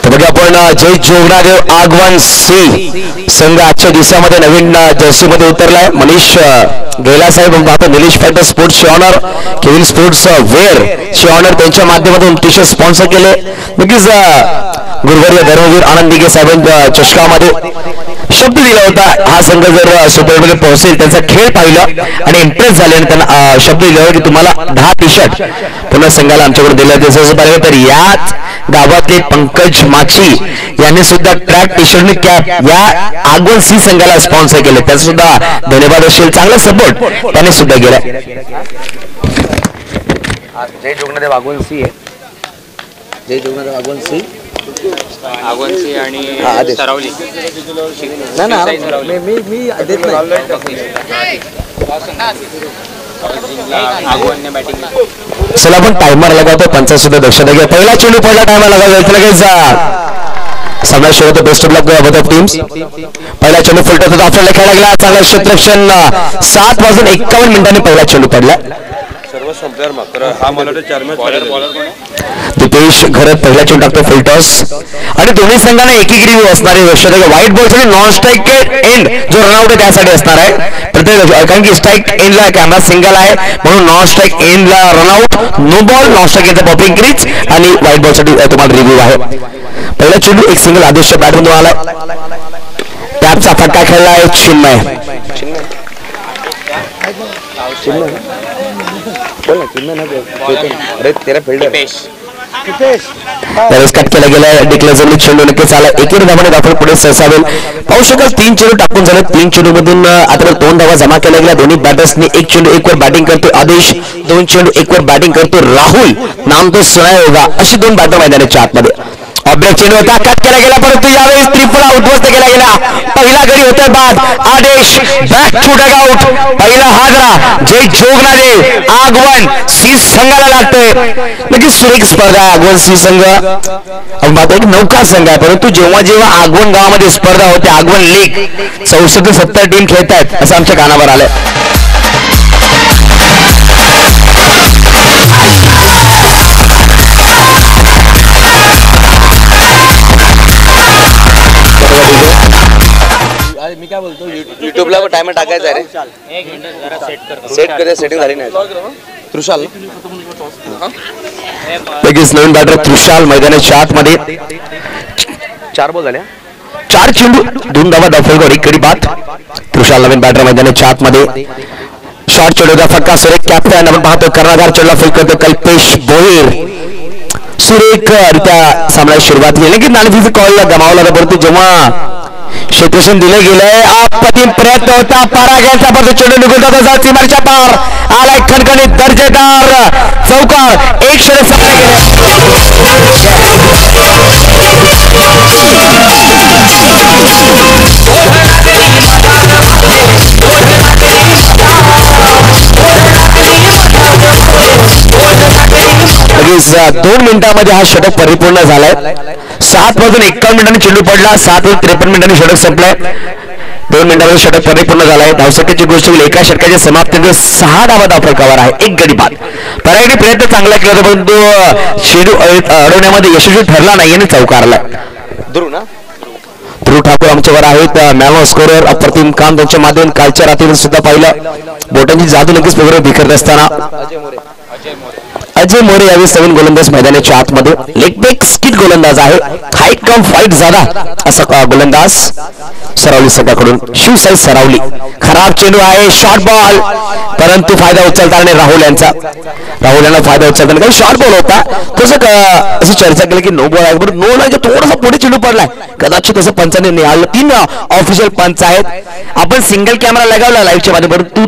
तर बघा आपण जय जोगनादेव आगवन सी संघ आजच्या दिवसामध्ये नवीन जर्सी मध्ये उतरलाय. मनीष गेला साहेब आता Nilesh fighter sports owner Kevin sports wear चे ऑनर त्यांच्या माध्यमातून टी शर्ट स्पॉन्सर केले. नक्कीच गुरुवर्य धर्मवीर आनंद दिघे साहेबांच्या चषकामध्ये शब्द दिला होता हा संघ जर सुपरमध्ये पोहोचेल त्यांचा खेळ पाहिला आणि इम्प्रेस झाले आणि त्यांना शब्द दिला की तुम्हाला 10 टी शर्ट पुन्हा संघाला आमच्याकडे दिले. जसं पाहिलं तर याच गावातले पंकज माची यांनी सुद्धा ट्रॅक टी शर्ट कॅप या आगवन सी संघाला स्पॉन्सर केले. त्याचा सुद्धा धन्यवाद असेल. चांगला सपोर्ट त्याने सुद्धा केला. जय जोगनादेव आगवन सी आहे. जय जोगनादेव आगवन सी आगवनसी आणि सरावली ना ना मी देत नाही. आगवनने बॅटिंग. चला आपण टायमर लगावतो. पंचायत सुद्धा दक्षता घ्या. पहिला चेंडू पडला टायमर लगावतो लगेच सामना सुरू होतो. Best of luck both of teams. पहिला चेंडू फुलटत होता आपल्याला खेळला गेला. चांगला क्षेत्ररक्षण 7:51 पहिला चेंडू पडला. दीपेश घरत पहिला चेंडू टाकतो फुल टॉस आणि दोन्ही संघांना एकीकडे असणारे लक्षात व्हाईट बॉल साठी नॉन स्ट्राईक एंड जो रनआउट आहे त्यासाठी असणार आहे प्रत्येक. कारण की स्ट्राईक एंडला कॅमेरा सिंगल आहे म्हणून नॉन स्ट्राईक एंडला run out, no ball non strike एंडचा पॉपिंग क्रीज आणि व्हाईट बॉल साठी तुम्हाला रिव्ह्यू आहे. पहिला चेंडू एक सिंगल आदेशच्या बॅटमधून आला. टॅपचा फटका खेळला आहे चिन्मय. कट केला गेला. डिक्लेअर झाली चेंडू नक्कीच आला. एकेरी धावाने दाखल पुढे सरसावेल. पाहू शकाल 3 चेंडू टाकून झाले. 3 चेंडू मधून आता 2 धावा जमा केल्या गेल्या. दोन्ही बॅटर्सनी एक चेंडू 1 वर बॅटिंग करतो आदेश, 2 चेंडू 1 वर बॅटिंग करतो राहुल. नाम तो सुनाय होगा. अशी 2 बॅटर मैदानाच्या आतमध्ये. ऑब्जेक्ट चेंडू होता कट केला गेला परंतु यावेळेस त्रिपुरा उद्ध्वस्त केला गेला. पहिला गडी होते बाद आदेश बॅक टू डग आउट. पहिला हादरा जय जोगनादेव आगवन सी संघाला लागतोय. नक्कीच सुरेख स्पर्धा आहे आगवन सी संघ. आपण पाहतो एक नौका संघ आहे परंतु जेव्हा जेव्हा आगवन गावामध्ये स्पर्धा होते आगवन लीग 64 ते 70 टीम खेळतात असं आमच्या कानावर आलंय. मी काय बोलतो युट्यूबला टायमर टाकायचा रे. सेट कर सेटिंग झाली नाही. त्रुशाल लगेच नवीन बॅटर त्रुशाल मैदानाच्या आतमध्ये. 4 बॉल झाल्या 4 चेंडू 2 धावा दाखल कडी बाद. त्रुशाल नवीन बॅटर मैदानाच्या आतमध्ये. शॉर्ट चेंडूचा फटका सुरेख कॅप्टन आपण पाहतो कर्णधार चेंडूला फुल करतो कल्पेश भोईर. सुरेख रित्या सामन्याची सुरुवात केली की नाणेफेकीचा कॉल गमावला होता परंतु जेव्हा क्षेत्ररक्षण दिले गेले अप्रतिम प्रयत्न होता. पारा घ्यायचा परंतु चेंडू निघून जातो. सीमारेषेच्या पार आलाय खणखणीत दर्जेदार चौकार. एक षटक सामने लगेच 2 मिनिटांमध्ये हा षटक परिपूर्ण झालाय. 7:51 चेंडू पडला. 7:53 षटक संपलंय. 2 मिनिटांमध्ये षटक परिपूर्ण झालाय. धावसंख्येची गोष्ट एका षटकाच्या समाप्तीनंतर 6 धावा दाखल आहे. 1 गडी बाद. परागडी प्रयत्न चांगला केला होता परंतु चेंडू अडवण्यामध्ये यशस्वी ठरला नाही आणि चौकारला. ध्रुव ठाकूर आमच्यावर आहेत मॅन ऑफ स्कोरर. अप्रतिम काम त्यांच्या माध्यमातून कालच्या रात्री सुद्धा पाहिलं. बोटांची जादू लगेच वगैरे बिखरत असताना अजय मोरे यावेळी नवीन गोलंदाज मैदानाच्या आतमध्ये. लेग बॅक स्किट गोलंदाज आहे. हाईट कम फाईट झाला असा गोलंदाज सरावली संघाकडून. शिवसाई सरावली. खराब चेंडू आहे. शॉर्ट बॉल परंतु फायदा उचलता आणि राहुल यांचा. राहुल यांना फायदा उचलताना काही शॉर्ट बॉल होता तसं अशी चर्चा केली की नो बॉल आहे बरोबर. नो नाही थोडासा पुढे चेंडू पडलाय कदाचित तसं पंचाने निहाळलं. 3 ऑफिशियल पंच आहेत. आपण सिंगल कॅमेरा लगावला लाईव्हच्या मध्ये परंतु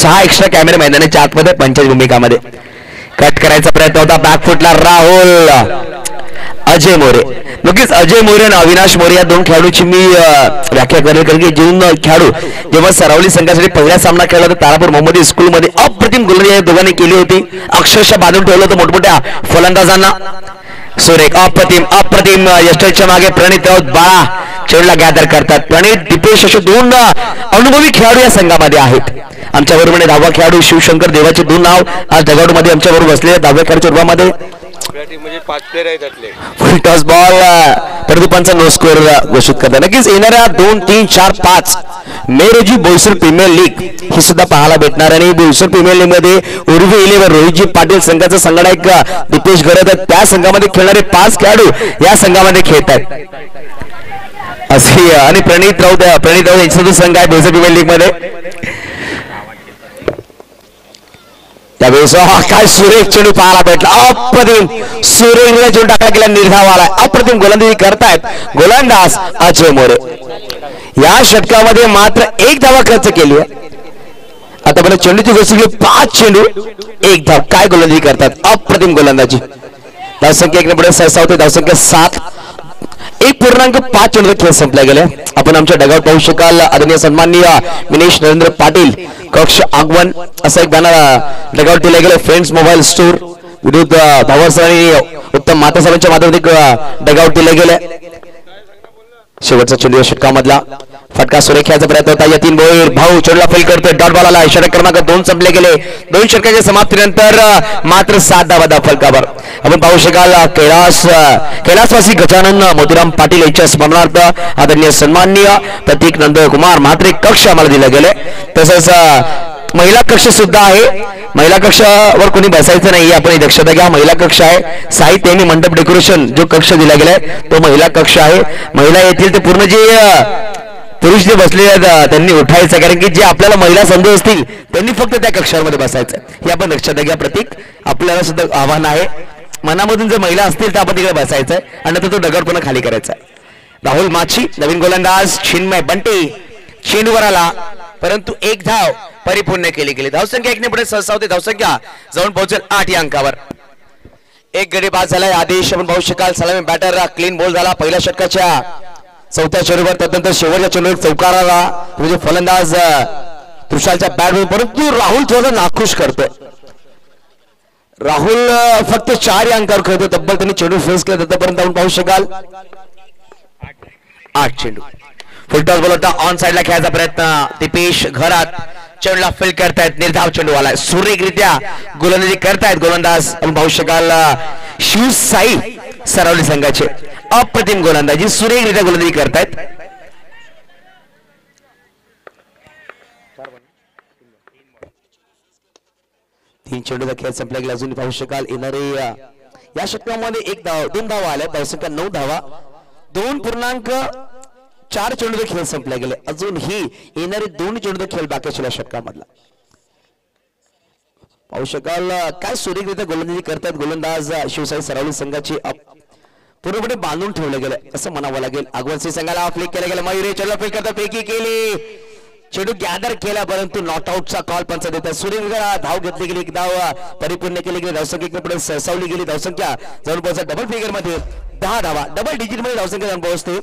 6 एक्स्ट्रा कॅमेरे मैदानाच्या आतमध्ये पंचाची भूमिकामध्ये. कट करायचा प्रयत्न होता बॅकफुटला राहुल. अजय मोरे. नक्कीच अजय मोरे आणि अविनाश मोरे या 2 खेळाडूची मी व्याख्या करेल कारण की दोन खेळाडू जेव्हा सरावली संघासाठी पहिला सामना खेळला होता तारापूर मोहम्मदी स्कूलमध्ये अप्रतिम गोलंदाजी या दोघांनी केली होती. अक्षरशः बांधून ठेवलं होतं मोठमोठ्या फलंदाजांना. सुरेख अप्रतिम अप्रतिम. यष्टरच्या मागे प्रणित राऊत बाळा चेंडूला गॅदर करतात. प्रणित दीपेश असे 2 अनुभवी खेळाडू या संघामध्ये आहेत. आमच्या बरोबर 10वा खेळाडू शिवशंकर देवाचे 2 नाव आज डगआउट मध्ये आमच्या बरोबर बसलेले 10व्या खेळाडूच्या रूपामध्ये आपल्या टीम मध्ये 5 प्लेयर आहेत त्यातले. फुल टॉस बॉल परंतु पंच नो स्कोर घोषित करतात. नक्कीच येणाऱ्या 2, 3, 4, 5 मे रोजी बोईसर प्रीमियर लीग ही सुद्धा पाहायला भेटणार. आणि बोईसर प्रीमियर लीग मध्ये उर्वी 11 रोहितजी पाटील संघाचा संघनायक दीपेश घरत त्या संघामध्ये खेळणारे 5 खेळाडू या संघामध्ये खेळतात असे. आणि प्रणित राऊत यांचा जो संघ आहे बोईसर प्रीमियर लीग मध्ये त्यावेळेस काय सुरेख चेंडू पाहायला भेटला. अप्रतिम सुरेख चेंडू टाकला गेला, निर्धाव आला. अप्रतिम गोलंदाजी करतायत गोलंदाज अजय मोरे. या षटकामध्ये मात्र 1 धावा खर्च केली आहे. आतापर्यंत चेंडूची गोष्टी 5 चेंडू 1 धाव. काय गोलंदाजी करतात, अप्रतिम गोलंदाजी. धावसंख्या 1 पुढे सहसा होते. धावसंख्या 7. 1.5 चेंडू खेळ संपला गेले. आपण आमच्या डगावर पाहू शकाल. आदरणीय सन्माननीय मिनेश नरेंद्र पाटील कक्ष आगमन असा एक बॅनर डगावर दिला गेला. फ्रेंड्स मोबाईल स्टोर विरुद्ध भावर आणि उत्तम माता साहेबांच्या माध्यमातून डगावर दिले गेले. शेवटचा चेंडू या षटकामधला फटका सुरेख खेळायचा प्रयत्न होता. यतीन भोईर भाऊ चेंडूला फेल करतोय. डॉट बॉल आला. षटक क्रमांक 2 संपले गेले. 2 षटकाच्या समाप्तीनंतर मात्र 7 धावा फलकावर. आपण पाहू शकाल कैलासवासी गजानन मोतीराम पाटील यांच्या स्मरणार्थ आदरणीय सन्माननीय प्रतीक नंदकुमार म्हात्रे कक्ष आम्हाला दिले गेले. तसंच महिला कक्ष सुद्धा आहे. महिला कक्षावर कोणी बसायचं नाही, आपण दक्षता घ्या. महिला कक्ष आहे. साहित्य आणि मंडप डेकोरेशन जो कक्ष दिला गेलाय तो महिला कक्ष आहे. महिला येतील ते पूर्ण जे पुरुष जे बसले आहेत त्यांनी उठायचं, कारण की जे आपल्याला महिला समजत असतील त्यांनी फक्त त्या कक्षामध्ये बसायचं. हे आपण लक्षात घ्या. प्रतीक आपल्याला सुद्धा आव्हान आहे. मनामधून जर महिला असतील तर आपण तिकडे बसायचंय आणि नंतर तो दगड पुन्हा खाली करायचा. राहुल माछी नवीन गोलंदाज. चिन्मय बंटे चेंडूवर आला परंतु 1 धाव परिपूर्ण केली गेली. धावसंख्या 1 ने पुढे सहसा होते. धावसंख्या जाऊन पोहोचेल 8 या अंकावर. 1 गडी बाद झालाय. आदेश आपण पाहू शकाल. सलामी बॅटर क्लीन बॉल झाला पहिल्या षटकाच्या 4थ्या चेंडूवर. त्यानंतर शेवटच्या चेंडूवर चौकार आला. म्हणजे फलंदाज तुषारच्या बॅटवर, परंतु राहुल थोडा नाखुश करतोय. राहुल फक्त 4 या अंकावर खेळतो. तब्बल त्यांनी चेंडू फेस केला तोपर्यंत आपण पाहू शकाल 8 चेंडू. फुलटॉस बॉल होता. ऑन साइडला खेळायचा प्रयत्न. दीपेश घरात चेंडूला फेल करतायत. निर्धाव चेंडू आलाय. सुरेखरित्या गोलंदाजी करतायत गोलंदाज आपण पाहू शकाल. शिव साई सरावली संघाचे अप्रतिम गोलंदाजी सुरेखरित्या गोलंदाजी करतायत. तीन चेंडूचा खेळ संपला गेला. अजून पाहू शकाल येणारे या षटकामध्ये 1 धाव 2 धावा आल्या. धावसंख्या 9 धावा. 2.4 चेंडूचा खेळ संपला गेले. अजूनही येणारे 2 चेंडूचा खेळ बाकी असलेल्या षटकामधला पाहू शकाल. काय सुरेखरित्या गोलंदाजी करतात गोलंदाज शिवसाई सरावली संघाची. पूर्णपणे बांधून ठेवलं गेलं असं म्हणावं लागेल. आगवण सिंह संघाला फ्लिक केलं गेलं. मयुरी चेंडूला फेक करता फेकी केली. चेंडू गॅदर केला परंतु नॉट आउटचा कॉल पंच देतात. सुरेखरित्या धाव घेतली गेली. 1 धाव परिपूर्ण केली गेली. धावसंख्या पुढे सरसावली गेली. धावसंख्या जाऊन पोहोचत डबल फिगर मध्ये 10 धावा. डबल डिजिट मध्ये धावसंख्या जाऊन पोहोचते.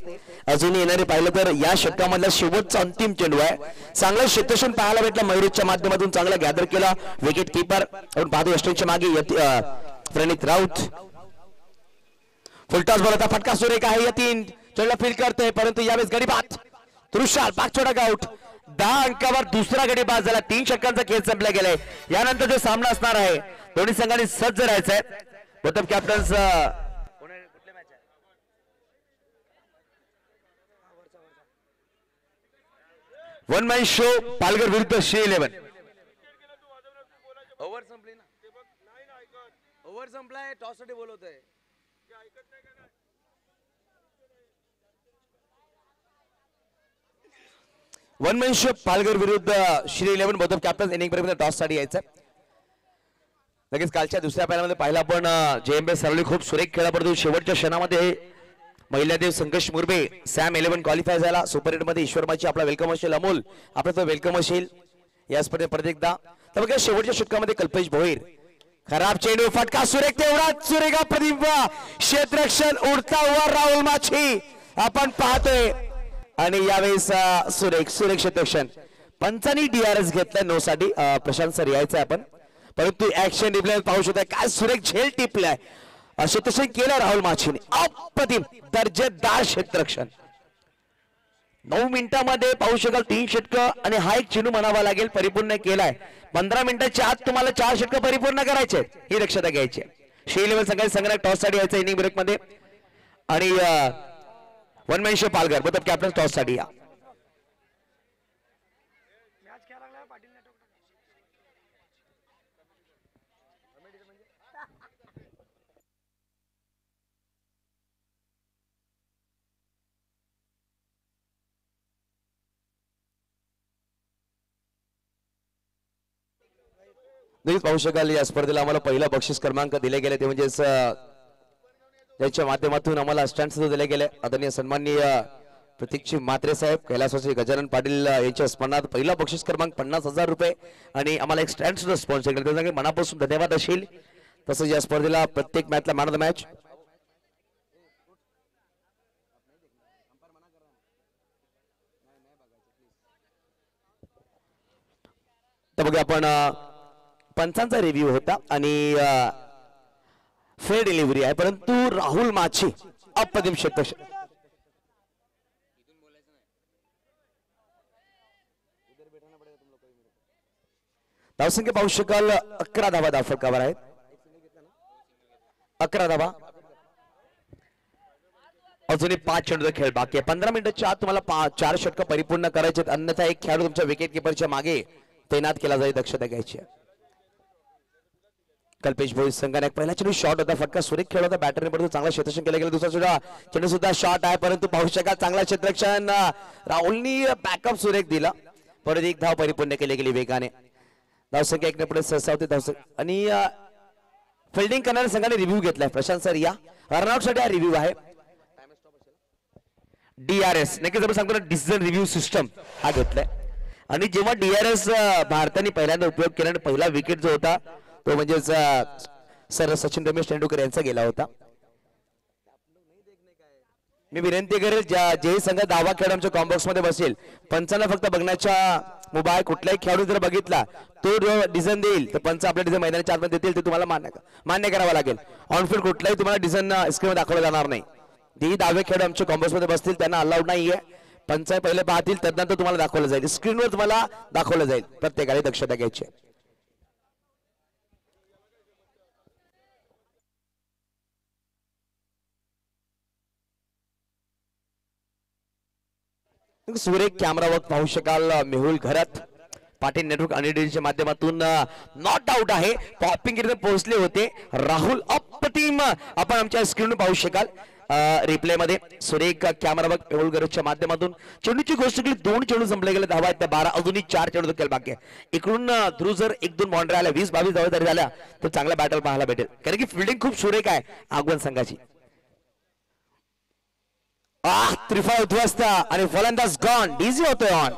अजूनही येणारे पाहिलं तर या षटकामधला शेवटचा अंतिम चेंडू आहे. चांगला क्षेत्रक्षण पाहायला भेटला. मयुरीच्या माध्यमातून चांगला गॅदर केला. विकेट किपर आपण पाहतो यष्टींच्या मागे प्रणित राऊत. फुलटॉस बॉल होता. फटका सुरेख आहे. यतीन चेंडूला फील करतोय परंतु यावेळेस गडी बाद. तुषार बागछोडा आउट. 10 अंकावर दुसरा गडी बाद झाला. 3 षटकांचा खेळ संपला गेलाय. यानंतर जो सामना असणार आहे दोन्ही संघांनी सज्ज राहायचंय. प्रथम captains one man show Palghar विरुद्ध श्री 11. ओव्हर संपली ना. ओव्हर संपलाय. टॉस साठी बोलवतोय. वन मॅन शो पालघर विरुद्ध श्री 11 बोथ कॅप्टन्स इनिंग पर्यंत टॉस साठी यायचं. लगेच कालच्या दुसऱ्या पायऱ्यामध्ये पाहिला आपण JMB सरवली खूप सुरेख खेळला परंतु शेवटच्या क्षणामध्ये महिला देव संघर्ष मुरबे सॅम 11 क्वालिफाय झाला. सुपर 8 मध्ये ईश्वरमाची आपला वेलकम असेल. अमोल आपला तो वेलकम असेल या स्पर्धेत परत एकदा. तर बघा शेवटच्या षटकामध्ये कल्पेश भोईर खराब चेंडू. फटका सुरेख. तेवढाच सुरेख प्रतिभ. क्षेत्ररक्षण उडता हुआ राहुल माछी आपण पाहतोय. आणि यावेळेस सुरेख क्षेत्ररक्षण. पंचांनी DRS घेतलाय 9 साठी. प्रशांत सर यायचं आपण परंतु ऍक्शन रिप्ले पाहू शकता. काय सुरेख झेल टिपलाय. क्षेत्ररक्षण केलं राहुल माछीने. अप्रतिम दर्जेदार क्षेत्ररक्षण. 9 मिनिटांमध्ये पाहू शकाल 3 षटकं आणि हा एक चेंडू म्हणावा लागेल परिपूर्ण केलाय. 15 मिनिटाच्या आत तुम्हाला 4 षटकं परिपूर्ण करायचे ही दक्षता घ्यायची. श्री लेवल संघाचे संघटक टॉस साठी यायचं इनिंग ब्रेक मध्ये आणि one man show Palghar both captain toss साठी या. नक्कीच पाहू शकाल या स्पर्धेला आम्हाला पहिला बक्षीस क्रमांक दिले गेले ते म्हणजेच ज्याच्या माध्यमातून आम्हाला स्टँड सुद्धा दिले गेले. आदरणीय सन्माननीय प्रतीकजी म्हात्रे साहेब कैलासवासी गजानन पाटील यांच्या स्मरणार्थ पहिला बक्षीस क्रमांक 50,000 रुपये आणि आम्हाला एक स्टँड सुद्धा स्पॉन्सर केलं त्यासाठी मनापासून धन्यवाद असेल. तसंच या स्पर्धेला प्रत्येक मॅचला मॅन ऑफ द मॅच तर बघा आपण पंचांचा रिव्ह्यू होता आणि फेअर डिलिव्हरी आहे परंतु राहुल माछी अप्रतिम क्षेत्ररक्षण धावसंख्या पाहू शकाल 11 धावा धावफलकावर आहेत. 11 धावा अजूनही 5 चेंडूचा खेळ बाकी आहे. 15 मिनिटाच्या आत तुम्हाला 4 षटकं परिपूर्ण करायचे अन्यथा एक खेळाडू तुमच्या विकेट किपरच्या मागे तैनात केला जाईल. दक्षता घ्यायची. कल्पेश भोईर संघाने पहिला चेंडू शॉट होता फटका सुरेख खेळ होता बॅटरने परंतु चांगला क्षेत्ररक्षण केलं गेलं. दुसरा चेंडू सुद्धा शॉट आहे परंतु पाहू शकाल चांगला क्षेत्ररक्षण राहुलनी बॅकअप सुरेख दिला परत एक धाव परिपूर्ण केली गेली वेगाने. धावसंख्या 1 ने पुढे सरसावते धावसंख्या आणि फिल्डिंग करणाऱ्या संघाने रिव्ह्यू घेतलाय. प्रशांत सर या रनआउट साठी हा रिव्ह्यू आहे. DRS नक्कीच आपण सांगतो डिसिजन रिव्ह्यू सिस्टम हा घेतलाय आणि जेव्हा DRS भारताने पहिल्यांदा उपयोग केला आणि पहिला विकेट जो होता तो म्हणजेच सर सचिन रमेश तेंडुलकर यांचा गेला होता. मी विनंती करेल जे संघ दावा खेळ आमच्या कॉम्बॉक्स मध्ये बसेल पंचांना फक्त बघण्याच्या मोबाईल कुठलाही खेळाडू जर बघितला तो डिझाईन देईल तर पंच आपल्या डिझाईन मैदानाच्या आतमध्ये देतील ते तुम्हाला मान्य करावं लागेल. ऑनफील्ड कुठलाही तुम्हाला डिझाईन स्क्रीनवर दाखवलं जाणार नाही. जेही दावे खेळाडू आमच्या कॉम्बॉक्स मध्ये बसतील त्यांना अलाउड नाहीये. पंच पहिले पाहतील त्यानंतर तुम्हाला दाखवलं जाईल स्क्रीनवर तुम्हाला दाखवलं जाईल. प्रत्येकाने दक्षता घ्यायची. सुरेख कॅमेरा वर्क पाहू शकाल. मेहुल घरात पाटील नेटवर्क अनिडेच्या माध्यमातून नॉट आउट आहे. पॉपिंग इथे पोहोचले होते राहुल अप्रतिम आपण आमच्या स्क्रीनवर पाहू शकाल रिप्ले मध्ये. सुरेख कॅमेरा वर्क मेहुल घराच्या माध्यमातून चेंडूची गोष्ट केली 2 चेंडू संपले गेले. धावा आहेत त्या 12 अजूनही 4 चेंडू खेळ बाकी आहे. इकडून ध्रुव जर 1-2 बाउंड्री आल्या 20-22 धावा जरी झाल्या तर चांगला बॅटल पाहायला भेटेल कारण की फिल्डिंग खूप सुरेख आहे आगवण संघाची. त्रिफा उद्ध्वस्त आणि फलंदाज गॉन डीजी होतोय ऑन.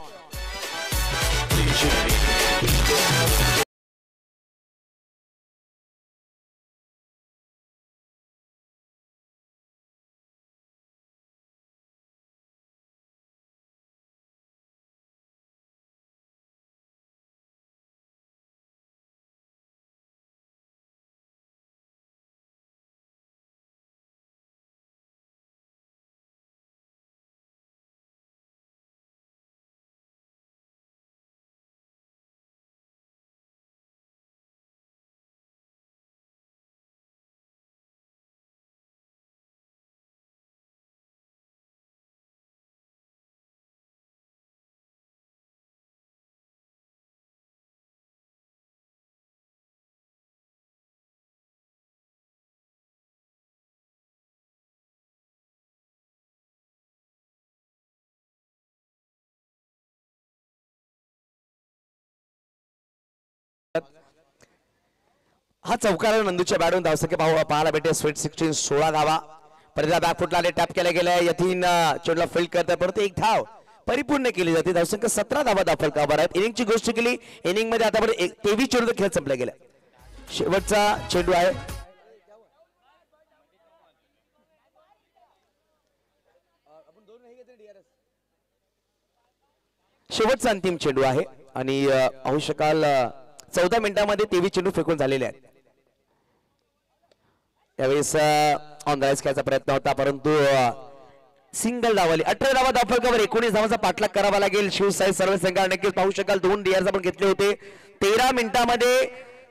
हा चौकार नंदूच्या बॅटून धावसंख्या पाहायला भेटे. स्वीट 16 16 धावा परत बॅकफुटला टॅप केला गेलाय. यतीन चेंडूला फील्ड करताय परत एक धाव परिपूर्ण केली जाते. धावसंख्या 17 धावा दाखल आहेत. इनिंगची गोष्ट केली इनिंग मध्ये आतापर्यंत 23 चेंडू खेळ संपला गेला. शेवटचा चेंडू आहे शेवटचा अंतिम चेंडू आहे आणि पाहू शकाल 14 मिनिटांमध्ये 23 चेंडू फेकून झालेले आहेत. त्यावेळेस ऑन द राईज खेळायचा प्रयत्न होता परंतु सिंगल धावाली. 18 धावा धावफलकावर 19 धावांचा पाठलाग करावा लागेल शिवसाई सर्व संघाने. नक्कीच पाहू शकाल 2 DRS आपण घेतले होते. 13 मिनिटांमध्ये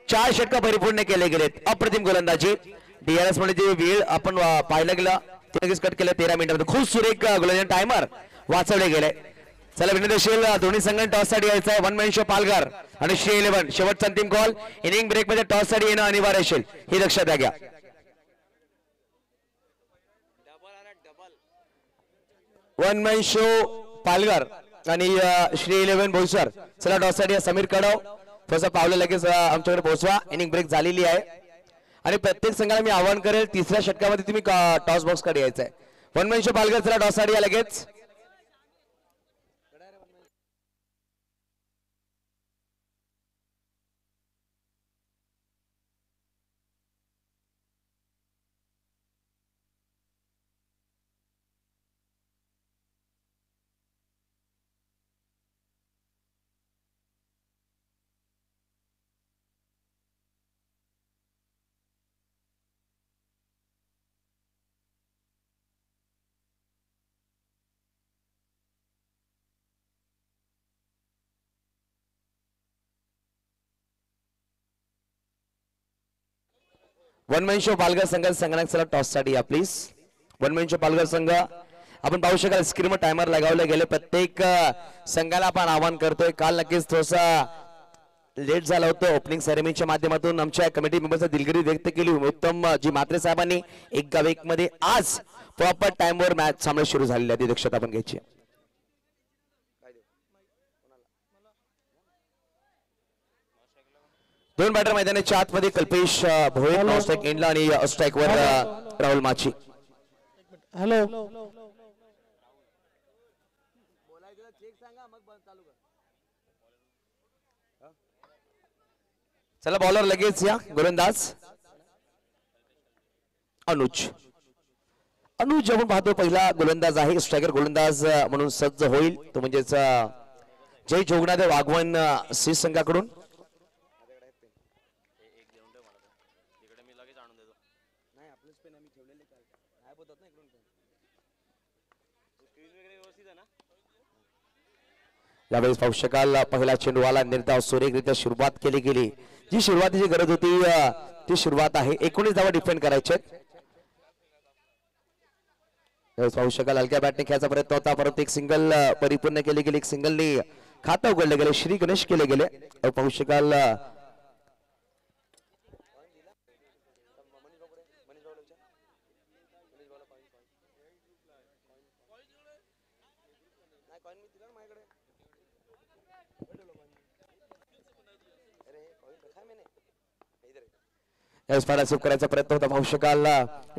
4 षटक परिपूर्ण केले गेलेत. अप्रतिम गोलंदाजी DRS मध्ये वेळ आपण पाहायला गेला ते लगेच कट केलं 13 मिनिटांमध्ये. खूप सुरेख गोलंदाज टायमर वाचवले गेले. चला विनंती असेल दोन्ही संघांना टॉस साठी यायचं आहे. वन मॅन शो पालघर आणि श्री 11 शेवटचा अंतिम कॉल. इनिंग ब्रेक मध्ये टॉस साठी येणं अनिवार्य असेल हे लक्षात घ्या. वन मॅन शो पालघर आणि श्री 11 बोईसर. चला टॉस साठी समीर कडव थोडंसं पावलं लगेच आमच्याकडे पोहोचवा. इनिंग ब्रेक झालेली आहे आणि प्रत्येक संघाला मी आवाहन करेल तिसऱ्या षटकामध्ये तुम्ही टॉस बॉक्स कडे यायचं आहे. वन मॅन शो पालघर चला टॉस साठी या लगेच. वन मॅन शो पालघर संघाचा संगणक चला टॉस साठी या please. One man show Palghar संघ आपण पाहू शकाल स्क्रीनवर टायमर लगावले गेले. प्रत्येक संघाला आपण आवाहन करतोय. काल नक्कीच थोडासा लेट झालं होतं. ओपनिंग सेरेमनीच्या माध्यमातून आमच्या कमिटी मेंबर्सची दिलगिरी व्यक्त केली. उत्तम जी म्हात्रे साहेबांनी 1 मध्ये आज प्रॉपर टाइमवर मॅच सामने सुरू झालेले आहे. दक्षता आपण घ्यायची. दोन बॅटर मैदानाच्या आतमध्ये कल्पेश भोये नॉस्ट्राइक एंडला आणि स्ट्राइक वर राहुल माची. हॅलो चला बॉलर लगेच या. गोलंदाज अनुज आपण पाहतो पहिला गोलंदाज आहे. स्ट्रायकर गोलंदाज म्हणून सज्ज होईल तो म्हणजेच जय जोगनाथ वाघवन सी संघाकडून. यावेळेस पाहू शकाल पहिला चेंडूवाला निर्धाव सुरेखरित्या सुरुवात केली गेली. जी सुरुवातीची गरज होती ती सुरुवात आहे. 19 धावा डिफेंड करायचे. पाहू शकाल हलक्या बॅटने खेळायचा प्रयत्न होता परंतु एक सिंगल परिपूर्ण केली गेली. एक सिंगलने खातं उघडले गेले. श्री गणेश केले गेले. पाहू शकाल करायचा प्रयत्न होता. पाहू शकाल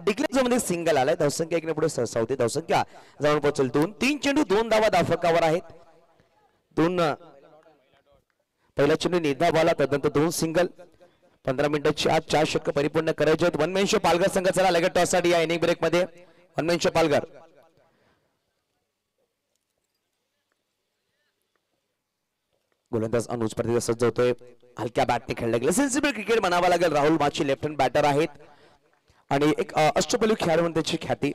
डिक्लेअर मध्ये सिंगल आलाय. धावसंख्या 1 पुढे सवती धावसंख्या जाऊन पोहोचेल 2. 3 चेंडू 2 धावा धावफलकावर आहेत. 2 पहिला चेंडू निर्धाव आला त्यानंतर 2 सिंगल. 15 मिनिटांची आज 4 षटक परिपूर्ण करायचे आहेत. वन मॅन शो पालघर संघ चला लगेच टॉस साठी या इनिंग ब्रेक मध्ये. वन मॅन शो पालघर गोलंदाज अनुज प्रतिदा सज्ज होतोय. हलक्या बॅटने खेळले गेले. सेन्सिबल क्रिकेट म्हणावा लागेल. राहुल माची लेफ्ट हँड बॅटर आहेत आणि एक अष्टपैलू खेळाडू म्हणून त्याची ख्याती.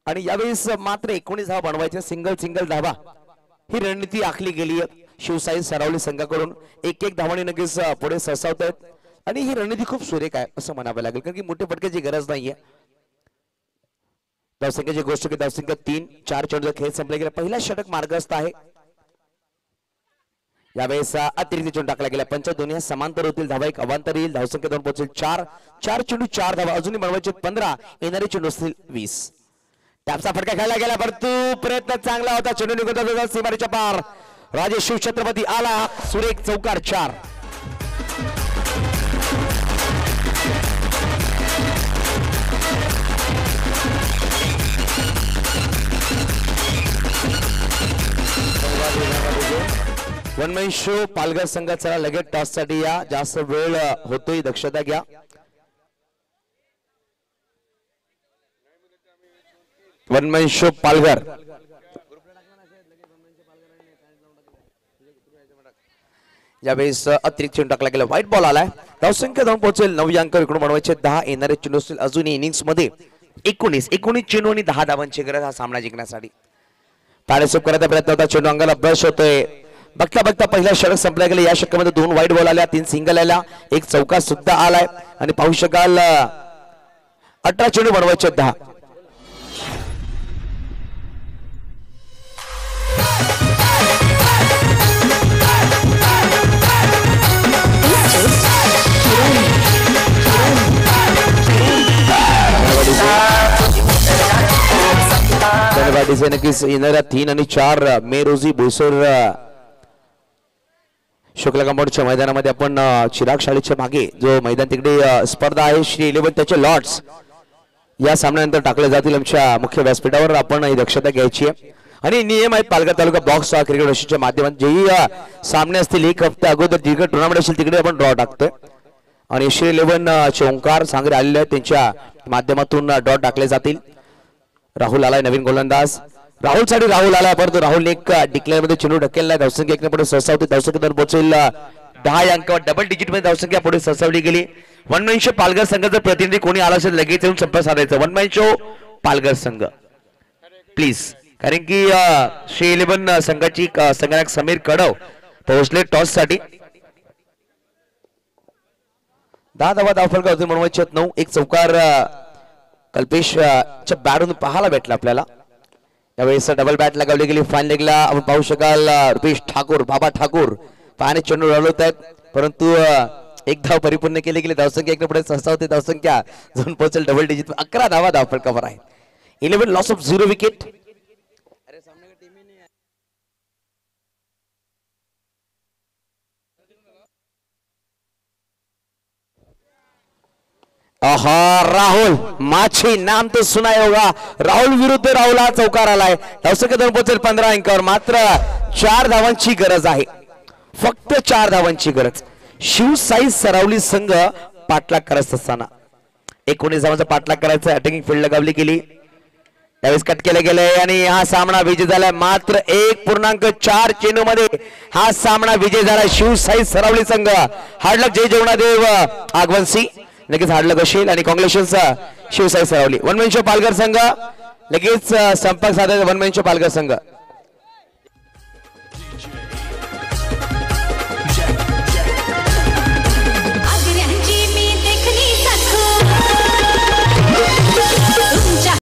आणि यावेळेस मात्र 19 धावा बनवायचे. सिंगल धावा ही रणनीती आखली गेली शिवसाई सरावली संघाकडून. 1 धावाने नक्कीच पुढे सरसावत आहेत आणि ही रणनीती खूप सुरेख आहे असं म्हणावं लागेल कारण की मोठे फटक्याची गरज नाहीये. धावसंख्येची गोष्ट की धावसंख्या 3. 4 चेंडूचा खेळ संपला गेला. पहिला षटक मार्गस्थ आहे. यावेळेस अतिरिक्त चेंडू टाकला गेला. पंच दोन्ही समांतर होतील. धावा 1 अवांतर येईल. धावसंख्या 2 पोहोचेल 4. 4 चेंडू 4 धावा अजूनही बनवायचे 15. येणारे चेंडू असतील 20. टॅपचा फटका खेळला गेला परंतु प्रयत्न चांगला होता. चेंडू निघत होता सीमारेच्या पार. राजे शिवछत्रपती आला. सुरेख चौकार 4. वन मॅन शो पालघर संघात चला लगेच टॉस साठी या. जास्त वेळ होतोय दक्षता घ्या. वन मॅन शो पालघर यावेळेस अतिरिक्त चेंडू टाकला गेला. व्हाईट बॉल आलाय. धावसंख्या 2 पोहोचेल. 9 अंक इकडून बनवायचे. 10 येणारे चेंडू असतील अजूनही इनिंग्स मध्ये 19 चेंडू आणि 10 धावांची गरज हा सामना जिंकण्यासाठी. पॅडेसअप करायचा प्रयत्न होता. चेंडू अंगाला ब्रश होतोय. बघता बघता पहिला षटक संपला गेला. या षटकामध्ये 2 व्हाईट बॉल आल्या. 3 सिंगल आल्या. 1 चौका सुद्धा आलाय आणि पाहू शकाल 18 चेंडू बनवायचे 10. धन्यवाद. नक्कीच येणाऱ्या 3 आणि 4 मे रोजी बोईसर शुक्ला कंपाऊंडच्या मैदानामध्ये आपण चिराग शाळेच्या मागे जो मैदान तिकडे स्पर्धा आहे श्री 11 त्याचे लॉट्स या सामन्यानंतर टाकले जातील. आमच्या मुख्य व्यासपीठावर आपण ही दक्षता घ्यायची आहे आणि नियम आहेत पालघर तालुका बॉक्स क्रिकेट असोसिएशनच्या माध्यमातून जेही सामने असतील 1 हफ्ता अगोदर क्रिकेट टुर्नामेंट असेल तिकडे आपण ड्रॉ टाकतोय आणि श्री 11 चे ओंकार सांगरे आलेले आहेत त्यांच्या माध्यमातून ड्रॉ टाकले जातील. राहुल आलाय नवीन गोलंदाज. राहुल साठी राहुल आलाय परंतु राहुल एक डिक्लेअर मध्ये चेंडू ढकललाय. धावसंख्या 1 पुढे सरसावते. धावसंख्या पोहोचेल 10 अंकावर. डबल डिजिट मध्ये धावसंख्या पुढे सरसावली गेली. वन मॅन शो पालघर संघाचा प्रतिनिधी कोणी आला असेल लगेच येऊन संपर्क साधायचा. वन मॅन शो पालघर संघ प्लीज. कारण की श्री 11 संघाची संघनायक समीर कडव पोहोचले टॉस साठी. 10 धावा धावफलक अजून बनवायचे 9. एक चौकार कल्पेशच्या बॅटून पाहायला भेटला आपल्याला. यावेळेस डबल बॅट लगावली गेली. फाईन लेगला आपण पाहू शकाल रुपेश ठाकूर बाबा ठाकूर पायाने चेंडू लढवत आहेत परंतु एक धाव परिपूर्ण केली गेली. धावसंख्या 1 पुढे सरसावते. धावसंख्या जाऊन पोहोचेल डबल डिजिट. 11 धावा धावफलकावर आहे. 11 लॉस ऑफ 0 विकेट. राहुल माछी नाम तो सुना होगा. राहुल विरुद्ध राहुल हा चौकार आलाय. धावसंख्या जाऊन पोहोचेल 15 अंकावर. मात्र 4 धावांची गरज आहे. फक्त 4 धावांची गरज. शिवसाई सरावली संघ पाठलाग करत असताना 19 धावांचा पाठलाग करायचा. अटॅकिंग फील्ड लगावली गेली. त्यावेळेस कट केले गेले आणि हा सामना विजय झाला. मात्र 1.4 चेंडू मध्ये हा सामना विजय झाला. शिवसाई सरावली संघ. हार्डलक जय जगन्नाथदेव आगवनसी लगेच हार्डलक असेल आणि कॉंग्रॅच्युलेशन्स शिवसाई सरावली. वन मॅन शो पालघर संघ लगेच संपर्क साधायचा. वन मॅन शो पालघर संघ.